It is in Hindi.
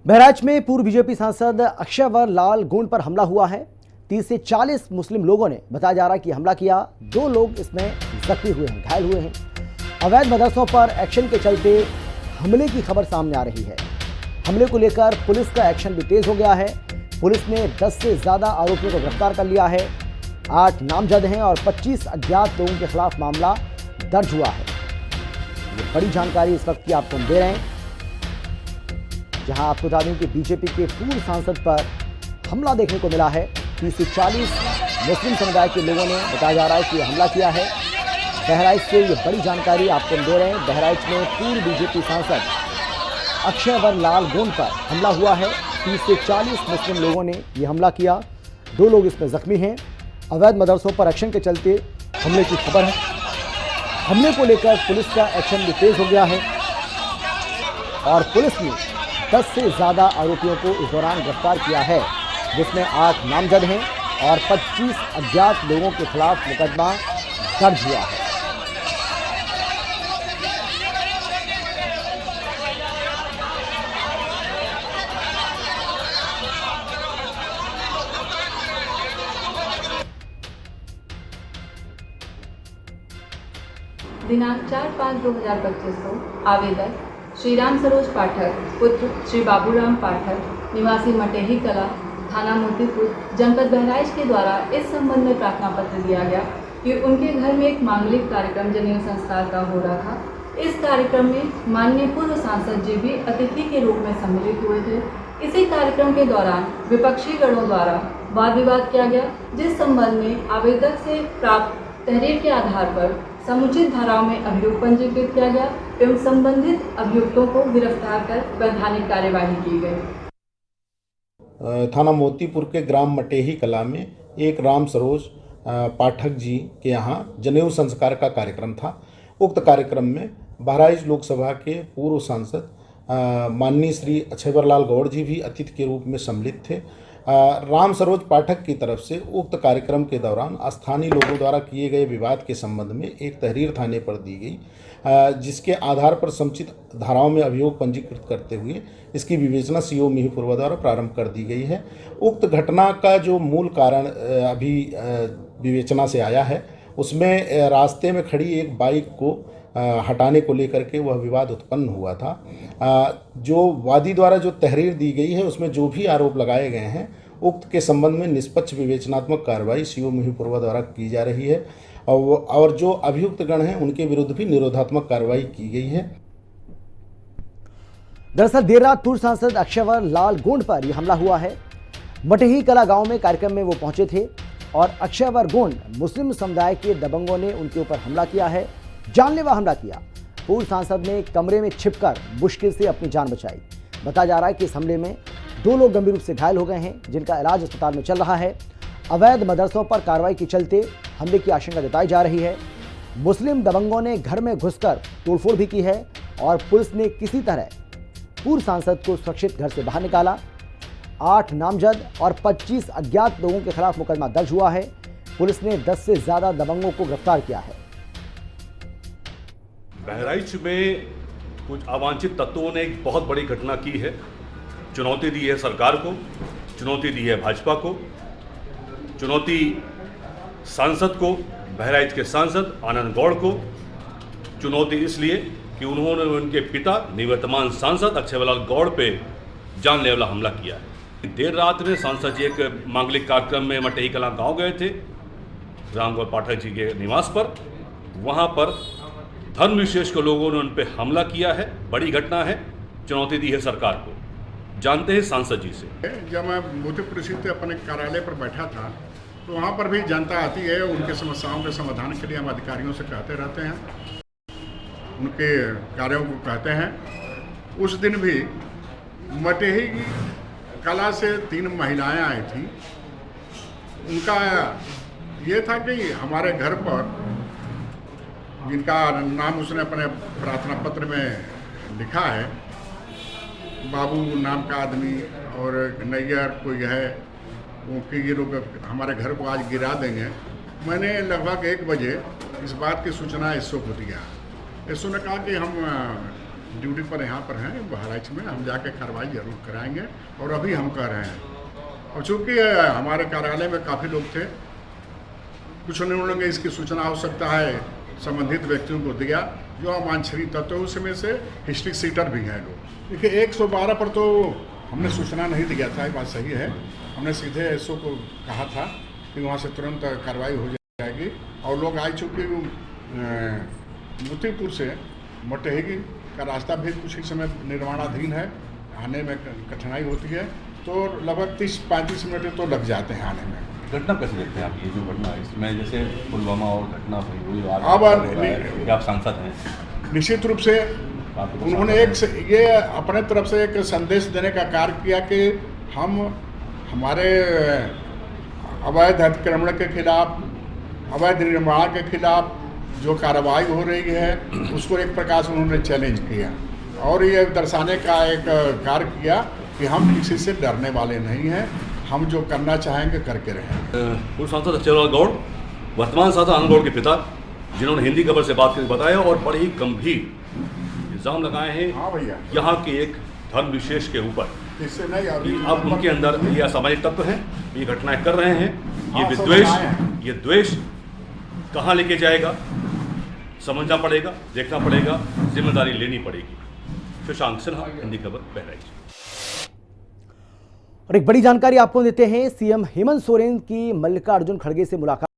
बहराइच में पूर्व बीजेपी सांसद अक्षयवर लाल गोंड पर हमला हुआ है। 30 से 40 मुस्लिम लोगों ने बताया जा रहा है कि हमला किया। 2 लोग इसमें जख्मी हुए हैं, घायल हुए हैं। अवैध मदरसों पर एक्शन के चलते हमले की खबर सामने आ रही है। हमले को लेकर पुलिस का एक्शन भी तेज हो गया है। पुलिस ने 10 से ज्यादा आरोपियों को गिरफ्तार कर लिया है। 8 नामजद हैं और 25 अज्ञात लोगों के खिलाफ मामला दर्ज हुआ है। ये बड़ी जानकारी इस वक्त की आपको हम दे रहे हैं, जहां आपको बता दें कि बीजेपी के पूर्व सांसद पर हमला देखने को मिला है। 30 से 40 मुस्लिम समुदाय के लोगों ने बताया जा रहा है कि हमला किया है। बहराइच से ये बड़ी जानकारी आपको हम दे रहे हैं। बहराइच में पूर्व बीजेपी सांसद अक्षयवर लाल गोंड पर हमला हुआ है। 30 से 40 मुस्लिम लोगों ने ये हमला किया। 2 लोग इसमें जख्मी हैं। अवैध मदरसों पर एक्शन के चलते हमले की खबर है। हमले को लेकर पुलिस का एक्शन भी तेज हो गया है और पुलिस ने 10 से ज़्यादा आरोपियों को इस दौरान गिरफ्तार किया है, जिसमें 8 नामजद हैं और 25 अज्ञात लोगों के खिलाफ मुकदमा दर्ज हुआ है। दिनांक 4/5/2025 को आवेदक श्री राम सरोज पाठक पुत्र श्री बाबूराम पाठक निवासी मटेही कला थाना मोतीपुर जनपद बहराइच के द्वारा इस संबंध में प्रार्थना पत्र दिया गया कि उनके घर में एक मांगलिक कार्यक्रम जनेऊ संस्कार का हो रहा था। इस कार्यक्रम में माननीय पूर्व सांसद जी भी अतिथि के रूप में सम्मिलित हुए थे। इसी कार्यक्रम के दौरान विपक्षी गणों द्वारा वाद विवाद किया गया, जिस संबंध में आवेदक से प्राप्त तहरीर के आधार पर समुचित धाराओं में अभियोग पंजीकृत किया गया एवं संबंधित अभियुक्तों को गिरफ्तार कर वैधानिक कार्यवाही की गई। थाना मोतीपुर के ग्राम मटेही कला में एक राम सरोज पाठक जी के यहाँ जनेऊ संस्कार का कार्यक्रम था। उक्त कार्यक्रम में बहराइच लोकसभा के पूर्व सांसद माननीय श्री अक्षयवर लाल गौड़ जी भी अतिथि के रूप में सम्मिलित थे। राम सरोज पाठक की तरफ से उक्त कार्यक्रम के दौरान स्थानीय लोगों द्वारा किए गए विवाद के संबंध में एक तहरीर थाने पर दी गई, जिसके आधार पर समुचित धाराओं में अभियोग पंजीकृत करते हुए इसकी विवेचना सीओ मिहीपुरवा द्वारा प्रारंभ कर दी गई है। उक्त घटना का जो मूल कारण अभी विवेचना से आया है, उसमें रास्ते में खड़ी एक बाइक को हटाने को लेकर के वह विवाद उत्पन्न हुआ था। जो वादी द्वारा जो तहरीर दी गई है, उसमें जो भी आरोप लगाए गए हैं, उक्त के संबंध में निष्पक्ष विवेचनात्मक कार्रवाई सीओ मिहीपुरवा द्वारा की जा रही है और जो अभियुक्त गण हैं उनके विरुद्ध भी निरोधात्मक कार्रवाई की गई है। दरअसल देर रात पूर्व सांसद अक्षयवर लाल गोंड पर यह हमला हुआ है। मटेही कला गांव में कार्यक्रम में वो पहुंचे थे और अक्षयवर गोंड मुस्लिम समुदाय के दबंगों ने उनके ऊपर हमला किया है, जानलेवा हमला किया। पूर्व सांसद ने कमरे में छिपकर मुश्किल से अपनी जान बचाई। बताया जा रहा है कि इस हमले में 2 लोग गंभीर रूप से घायल हो गए हैं, जिनका इलाज अस्पताल में चल रहा है। अवैध मदरसों पर कार्रवाई के चलते हमले की आशंका जताई जा रही है। मुस्लिम दबंगों ने घर में घुसकर तोड़फोड़ भी की है और पुलिस ने किसी तरह पूर्व सांसद को सुरक्षित घर से बाहर निकाला। 8 नामजद और 25 अज्ञात लोगों के खिलाफ मुकदमा दर्ज हुआ है। पुलिस ने 10 से ज्यादा दबंगों को गिरफ्तार किया है। बहराइच में कुछ अवांछित तत्वों ने एक बहुत बड़ी घटना की है। चुनौती दी है सरकार को, चुनौती दी है भाजपा को, चुनौती सांसद को, बहराइच के सांसद आनंद गौड़ को। चुनौती इसलिए कि उन्होंने उनके पिता निवर्तमान सांसद अक्षयवर लाल गौड़ पे जानलेवा हमला किया है। देर रात में सांसद जी एक मांगलिक कार्यक्रम में मटेही कला गाँव गए थे, राम गौड़ पाठक जी के निवास पर। वहाँ पर धर्म विशेष के लोगों ने उन पर हमला किया है। बड़ी घटना है, चुनौती दी है सरकार को। जानते हैं सांसद जी से। जब मैं मोतीपुर स्थित अपने कार्यालय पर बैठा था तो वहाँ पर भी जनता आती है, उनके समस्याओं के समाधान के लिए हम अधिकारियों से कहते रहते हैं, उनके कार्यों को कहते हैं। उस दिन भी मटेही कला से 3 महिलाएं आई थी। उनका ये था कि हमारे घर पर, जिनका नाम उसने अपने प्रार्थना पत्र में लिखा है, बाबू नाम का आदमी और नैयर कोई है, उनके ये लोग हमारे घर को आज गिरा देंगे। मैंने लगभग 1 बजे इस बात की सूचना एसओ को दिया। एसओ ने कहा कि हम ड्यूटी पर यहाँ पर हैं बहराइच में, हम जाके कार्रवाई जरूर कराएंगे और अभी हम कर रहे हैं। और चूँकि हमारे कार्यालय में काफ़ी लोग थे, कुछ लोगों ने इसकी सूचना हो सकता है संबंधित व्यक्तियों को दिया जो अवांछनीय तत्व, उसमें से हिस्ट्रिक सीटर भी हैं लोग। देखिए 112 पर तो हमने सूचना नहीं दिया था, ये बात सही है। हमने सीधे एसओ को कहा था कि वहाँ से तुरंत कार्रवाई हो जाएगी और लोग आ चुके। मोतीपुर से मटेही का रास्ता भी कुछ ही समय निर्माणाधीन है, आने में कठिनाई होती है, तो लगभग 30-35 मिनट तो लग जाते हैं आने में। घटना कैसे देखते हैं आप, ये जो घटना है इसमें जैसे पुलवामा और घटना हुई अब आप सांसद हैं, निश्चित रूप से उन्होंने ये अपने तरफ से एक संदेश देने का कार्य किया कि हम हमारे अवैध अतिक्रमण के खिलाफ, अवैध निर्माण के खिलाफ जो कार्रवाई हो रही है उसको एक प्रकार से उन्होंने चैलेंज किया और ये दर्शाने का एक कार्य किया कि हम किसी से डरने वाले नहीं हैं, हम जो करना चाहेंगे करके रहेंगे। पूर्व सांसद अक्षयलाल गौड़ वर्तमान सांसद आनंद गौड़ के पिता, जिन्होंने हिंदी खबर से बात करके बताया और बड़े ही गंभीर इल्जाम लगाए हैं हाँ भैया, यहाँ के एक धर्म विशेष के ऊपर। इससे नहीं अब उनके अंदर ये असामाजिक तत्व हैं, ये घटनाएं कर रहे हैं, ये हाँ, विद्वेष, ये द्वेष कहाँ लेके जाएगा समझना पड़ेगा, देखना पड़ेगा, जिम्मेदारी लेनी पड़ेगी। शशांक सिन्हा, हिंदी खबर, बहराइच। और एक बड़ी जानकारी आपको देते हैं, सीएम हेमंत सोरेन की मल्लिकार्जुन खड़गे से मुलाकात